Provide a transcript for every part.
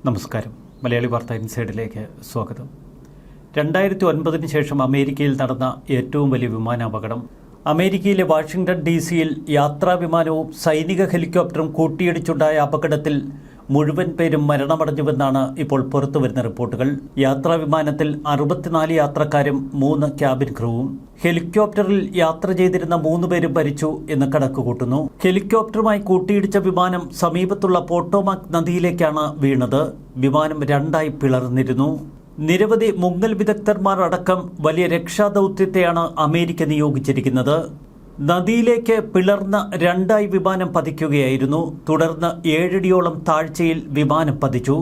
നമസ്കാരം. മലയാളി വാർത്ത ഇൻസൈഡിലേക്ക് സ്വാഗതം. 2009 ശേഷം അമേരിക്കയിൽ നടന്ന ഏറ്റവും വലിയ വിമാനാപകടം. അമേരിക്കയിലെ വാഷിംഗ്ടൺ DC-യിൽ യാത്രാ വിമാനവും സൈനിക ഹെലികോപ്റ്ററും കൂട്ടിയിടിച്ചുണ്ടായ അപകടത്തിൽ മുഴുവൻ പേരും മരണമടഞ്ഞുവെന്നാണ് ഇപ്പോൾ പുറത്തുവരുന്ന റിപ്പോർട്ടുകൾ. യാത്രാ വിമാനത്തിൽ 64 യാത്രക്കാരും 3 ക്യാബിൻ ക്രൂവും. ഹെലികോപ്റ്ററിൽ യാത്ര ചെയ്തിരുന്ന 3 പേരും മരിച്ചു എന്ന് കണക്ക് കൂട്ടുന്നു. ഹെലികോപ്റ്ററുമായി കൂട്ടിയിടിച്ച വിമാനം സമീപത്തുള്ള പോട്ടോമാക് നദിയിലേക്കാണ് വീണത്. വിമാനം 2ആയി പിളർന്നിരുന്നു. നിരവധി മുങ്ങൽ വിദഗ്ധന്മാർ അടക്കം വലിയ രക്ഷാദൗത്യത്തെയാണ് അമേരിക്ക നിയോഗിച്ചിരിക്കുന്നത്. നദിയിലേക്ക് പിളർന്ന 2ആയി വിമാനം പതിക്കുകയായിരുന്നു. തുടർന്ന് 7 അടിയോളം താഴ്ചയിൽ വിമാനം പതിച്ചു.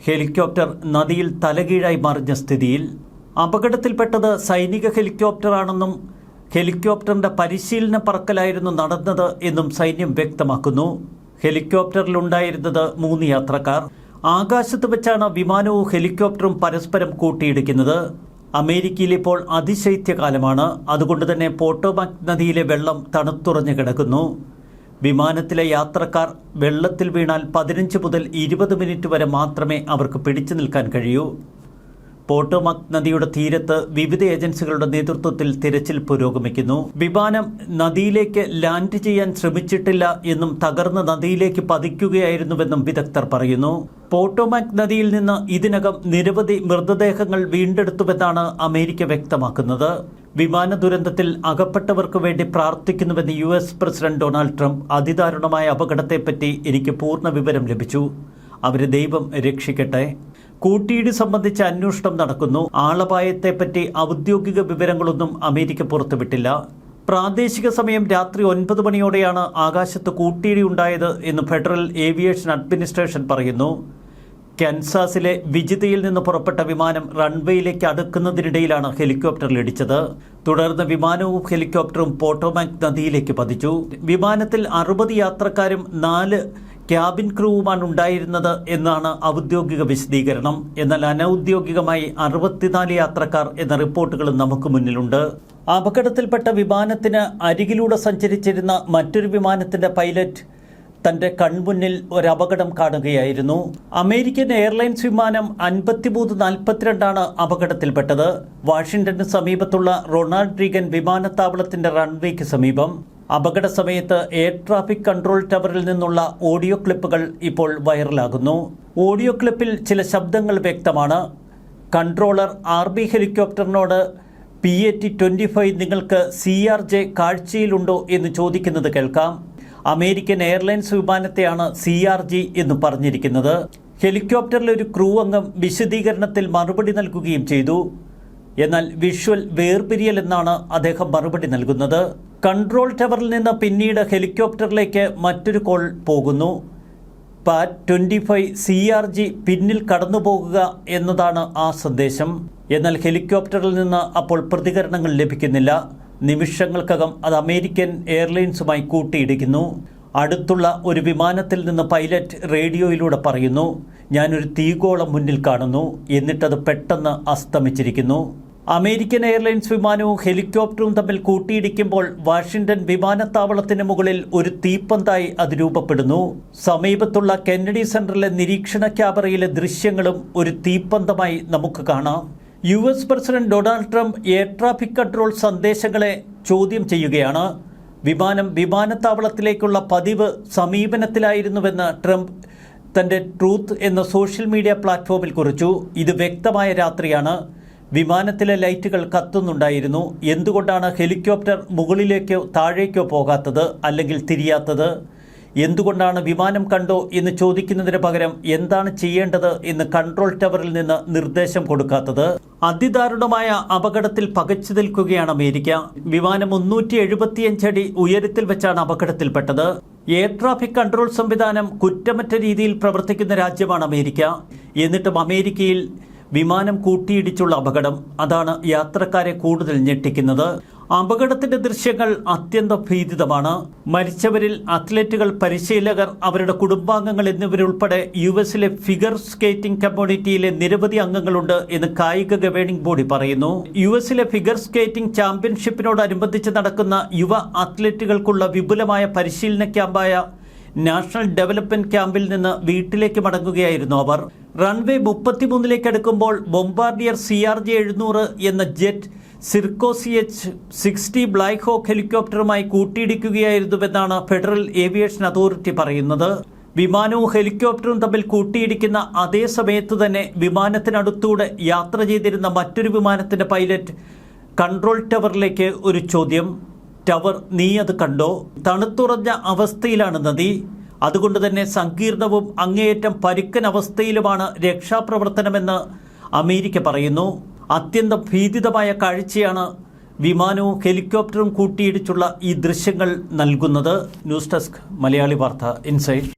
ഹെലികോപ്റ്റർ നദിയിൽ തലകീഴായി മറിഞ്ഞ സ്ഥിതിയിൽ. അപകടത്തിൽപ്പെട്ടത് സൈനിക ഹെലികോപ്റ്ററാണെന്നും ഹെലികോപ്റ്ററിന്റെ പരിശീലന പറക്കലായിരുന്നു നടന്നത് എന്നും സൈന്യം വ്യക്തമാക്കുന്നു. ഹെലികോപ്റ്ററിലുണ്ടായിരുന്നത് 3 യാത്രക്കാർ. ആകാശത്ത് വെച്ചാണ് വിമാനവും ഹെലികോപ്റ്ററും പരസ്പരം കൂട്ടിയിടിക്കുന്നത്. അമേരിക്കയിൽ ഇപ്പോൾ അതിശൈത്യകാലമാണ്. അതുകൊണ്ട് തന്നെ പോട്ടോമാക് നദിയിലെ വെള്ളം തണുത്തുറഞ്ഞു കിടക്കുന്നു. വിമാനത്തിലെ യാത്രക്കാർ വെള്ളത്തിൽ വീണാൽ 15 മുതൽ 20 മിനിറ്റ് വരെ മാത്രമേ അവർക്ക് പിടിച്ചു നിൽക്കാൻ കഴിയൂ. പോട്ടോമാക് നദിയുടെ തീരത്ത് വിവിധ ഏജൻസികളുടെ നേതൃത്വത്തിൽ തിരച്ചിൽ പുരോഗമിക്കുന്നു. വിമാനം നദിയിലേക്ക് ലാൻഡ് ചെയ്യാൻ ശ്രമിച്ചിട്ടില്ല എന്നും തകർന്ന നദിയിലേക്ക് പതിക്കുകയായിരുന്നുവെന്നും വിദഗ്ധർ പറയുന്നു. പോട്ടോമാക് നദിയിൽ നിന്ന് ഇതിനകം നിരവധി മൃതദേഹങ്ങൾ വീണ്ടെടുത്തുവെന്നാണ് അമേരിക്ക വ്യക്തമാക്കുന്നത്. വിമാന ദുരന്തത്തിൽ അകപ്പെട്ടവർക്ക് വേണ്ടി പ്രാർത്ഥിക്കുന്നുവെന്ന് US പ്രസിഡന്റ് ഡൊണാൾഡ് ട്രംപ്. അതിദാരുണമായ അപകടത്തെപ്പറ്റി എനിക്ക് പൂർണ്ണ വിവരം ലഭിച്ചു. അവരെ ദൈവം രക്ഷിക്കട്ടെ. കൂട്ടിയിടി സംബന്ധിച്ച അന്വേഷണം നടക്കുന്നു. ആളപായത്തെപ്പറ്റി ഔദ്യോഗിക വിവരങ്ങളൊന്നും അമേരിക്ക പുറത്തുവിട്ടില്ല. പ്രാദേശിക സമയം രാത്രി 9 മണിയോടെയാണ് ആകാശത്ത് കൂട്ടിയിടി ഉണ്ടായത് എന്ന് ഫെഡറൽ ഏവിയേഷൻ അഡ്മിനിസ്ട്രേഷൻ പറയുന്നു. കൻസാസിലെ വിജിതയിൽ നിന്ന് പുറപ്പെട്ട വിമാനം റൺവേയിലേക്ക് അടുക്കുന്നതിനിടയിലാണ് ഹെലികോപ്റ്ററിൽ ഇടിച്ചത്. തുടർന്ന് വിമാനവും ഹെലികോപ്റ്ററും പോട്ടോമാക് നദിയിലേക്ക് പതിച്ചു. വിമാനത്തിൽ 60 യാത്രക്കാരും 4 ക്യാബിൻ ക്രൂവുമാണ് ഉണ്ടായിരുന്നത് എന്നാണ് ഔദ്യോഗിക വിശദീകരണം. എന്നാൽ അനൌദ്യോഗികമായി 64 യാത്രക്കാർ എന്ന റിപ്പോർട്ടുകളും നമുക്ക് മുന്നിലുണ്ട്. അപകടത്തിൽപ്പെട്ട വിമാനത്തിന് അരികിലൂടെ സഞ്ചരിച്ചിരുന്ന മറ്റൊരു വിമാനത്തിന്റെ പൈലറ്റ് തന്റെ കൺമുന്നിൽ ഒരപകടം കാണുകയായിരുന്നു. അമേരിക്കൻ എയർലൈൻസ് വിമാനം 5342 അപകടത്തിൽപ്പെട്ടത്. വാഷിംഗ്ടണിന് സമീപത്തുള്ള റൊണാൾഡ് റീഗൻ വിമാനത്താവളത്തിന്റെ റൺവേക്ക് സമീപം. അപകട സമയത്ത് എയർ ട്രാഫിക് കൺട്രോൾ ടവറിൽ നിന്നുള്ള ഓഡിയോ ക്ലിപ്പുകൾ ഇപ്പോൾ വൈറലാകുന്നു. ഓഡിയോ ക്ലിപ്പിൽ ചില ശബ്ദങ്ങൾ വ്യക്തമാണ്. കൺട്രോളർ RB ഹെലികോപ്റ്ററിനോട് PAT-25 നിങ്ങൾക്ക് CRJ കാഴ്ചയിലുണ്ടോ എന്ന് ചോദിക്കുന്നത് കേൾക്കാം. അമേരിക്കൻ എയർലൈൻസ് വിമാനത്തെയാണ് CRJ എന്ന് പറഞ്ഞിരിക്കുന്നത്. ഹെലികോപ്റ്ററിലെ ഒരു ക്രൂ അംഗം വിശദീകരണത്തിൽ മറുപടി നൽകുകയും ചെയ്തു. എന്നാൽ വിഷ്വൽ വേർപിരിയൽ എന്നാണ് അദ്ദേഹം മറുപടി നൽകുന്നത്. കൺട്രോൾ ടവറിൽ നിന്ന് പിന്നീട് ഹെലികോപ്റ്ററിലേക്ക് മറ്റൊരു കോൾ പോകുന്നു. PAT-25 CRJ പിന്നിൽ കടന്നു പോകുക എന്നതാണ് ആ സന്ദേശം. എന്നാൽ ഹെലികോപ്റ്ററിൽ നിന്ന് അപ്പോൾ പ്രതികരണങ്ങൾ ലഭിക്കുന്നില്ല. നിമിഷങ്ങൾക്കകം അത് അമേരിക്കൻ എയർലൈൻസുമായി കൂട്ടിയിടിക്കുന്നു. അടുത്തുള്ള ഒരു വിമാനത്തിൽ നിന്ന് പൈലറ്റ് റേഡിയോയിലൂടെ പറയുന്നു, ഞാനൊരു തീഗോളം മുന്നിൽ കാണുന്നു, എന്നിട്ടത് പെട്ടെന്ന് അസ്തമിച്ചിരിക്കുന്നു. അമേരിക്കൻ എയർലൈൻസ് വിമാനവും ഹെലികോപ്റ്ററും തമ്മിൽ കൂട്ടിയിടിക്കുമ്പോൾ വാഷിംഗ്ടൺ വിമാനത്താവളത്തിന് മുകളിൽ ഒരു തീപ്പന്തായി അത് രൂപപ്പെടുന്നു. സമീപത്തുള്ള കെന്നഡി സെന്ററിലെ നിരീക്ഷണ ക്യാമറയിലെ ദൃശ്യങ്ങളും ഒരു തീപ്പന്തമായി നമുക്ക് കാണാം. US president Donald Trump air traffic control സന്ദേശങ്ങളെ ചോദ്യം ചെയ്യുകയാണ്. വിമാനം വിമാനത്താവളത്തിലേക്കുള്ള പതിവ് സമീപനത്തിലായിരുന്നുവെന്ന് ട്രംപ് തൻ്റെ ട്രൂത്ത് എന്ന സോഷ്യൽ മീഡിയ പ്ലാറ്റ്ഫോമിൽ കുറിച്ചു. ഇത് വ്യക്തമായ രാത്രിയാണ്. വിമാനത്തിലെ ലൈറ്റുകൾ കത്തുന്നുണ്ടായിരുന്നു. എന്തുകൊണ്ടാണ് ഹെലികോപ്റ്റർ മുകളിലേക്കോ താഴേക്കോ പോകാത്തത് അല്ലെങ്കിൽ തിരിയാത്തത്? എന്തുകൊണ്ടാണ് വിമാനം കണ്ടോ എന്ന് ചോദിക്കുന്നതിന് പകരം എന്താണ് ചെയ്യേണ്ടത് എന്ന് കൺട്രോൾ ടവറിൽ നിന്ന് നിർദ്ദേശം കൊടുക്കാത്തത്? അതിദാരുണമായ അപകടത്തിൽ പകച്ചു നിൽക്കുകയാണ് അമേരിക്ക. വിമാനം 375 അടി ഉയരത്തിൽ വെച്ചാണ് അപകടത്തിൽപ്പെട്ടത്. എയർ ട്രാഫിക് കൺട്രോൾ സംവിധാനം കുറ്റമറ്റ രീതിയിൽ പ്രവർത്തിക്കുന്ന രാജ്യമാണ് അമേരിക്ക. എന്നിട്ടും അമേരിക്കയിൽ വിമാനം കൂട്ടിയിടിച്ചുള്ള അപകടം, അതാണ് യാത്രക്കാരെ കൂടുതൽ ഞെട്ടിക്കുന്നത്. അപകടത്തിന്റെ ദൃശ്യങ്ങൾ അത്യന്തം ഭീതിതമാണ്. മരിച്ചവരിൽ അത്ലറ്റുകൾ, പരിശീലകർ, അവരുടെ കുടുംബാംഗങ്ങൾ എന്നിവരുൾപ്പെടെ US-ലെ ഫിഗർ സ്കേറ്റിംഗ് കമ്മ്യൂണിറ്റിയിലെ നിരവധി അംഗങ്ങളുണ്ട് എന്ന് കായിക ഗവേണിംഗ് ബോഡി പറയുന്നു. US-ലെ ഫിഗർ സ്കേറ്റിംഗ് ചാമ്പ്യൻഷിപ്പിനോടനുബന്ധിച്ച് നടക്കുന്ന യുവ അത്ലറ്റുകൾക്കുള്ള വിപുലമായ പരിശീലന ക്യാമ്പായ നാഷണൽ ഡെവലപ്മെന്റ് ക്യാമ്പിൽ നിന്ന് വീട്ടിലേക്ക് മടങ്ങുകയായിരുന്നു അവർ. റൺവേ 33 അടുക്കുമ്പോൾ ബോംബാർഡിയർ CRJ-700 എന്ന ജെറ്റ് സിർക്കോസി H-60 ബ്ലാക്ക് ഹോക്ക് ഹെലികോപ്റ്ററുമായി കൂട്ടിയിടിക്കുകയായിരുന്നുവെന്നാണ് ഫെഡറൽ ഏവിയേഷൻ അതോറിറ്റി പറയുന്നത്. വിമാനവും ഹെലികോപ്റ്ററും തമ്മിൽ കൂട്ടിയിടിക്കുന്ന അതേ സമയത്ത് തന്നെ വിമാനത്തിനടുത്തൂടെ യാത്ര ചെയ്തിരുന്ന മറ്റൊരു വിമാനത്തിന്റെ പൈലറ്റ് കൺട്രോൾ ടവറിലേക്ക് ഒരു ചോദ്യം. ടവർ, നീ അത് കണ്ടോ? തണുത്തുറഞ്ഞ അവസ്ഥയിലാണ് നദി. അതുകൊണ്ട് തന്നെ സങ്കീർണവും അങ്ങേയറ്റം പരുക്കൻ അവസ്ഥയിലുമാണ് രക്ഷാപ്രവർത്തനമെന്ന് അമേരിക്ക പറയുന്നു. അത്യന്തം ഭീതിതമായ കാഴ്ചയാണ് വിമാനവും ഹെലികോപ്റ്ററും കൂട്ടിയിടിച്ചുള്ള ഈ ദൃശ്യങ്ങൾ നൽകുന്നത്. ന്യൂസ് ഡെസ്ക്, മലയാളി വാർത്ത ഇൻസൈഡ്.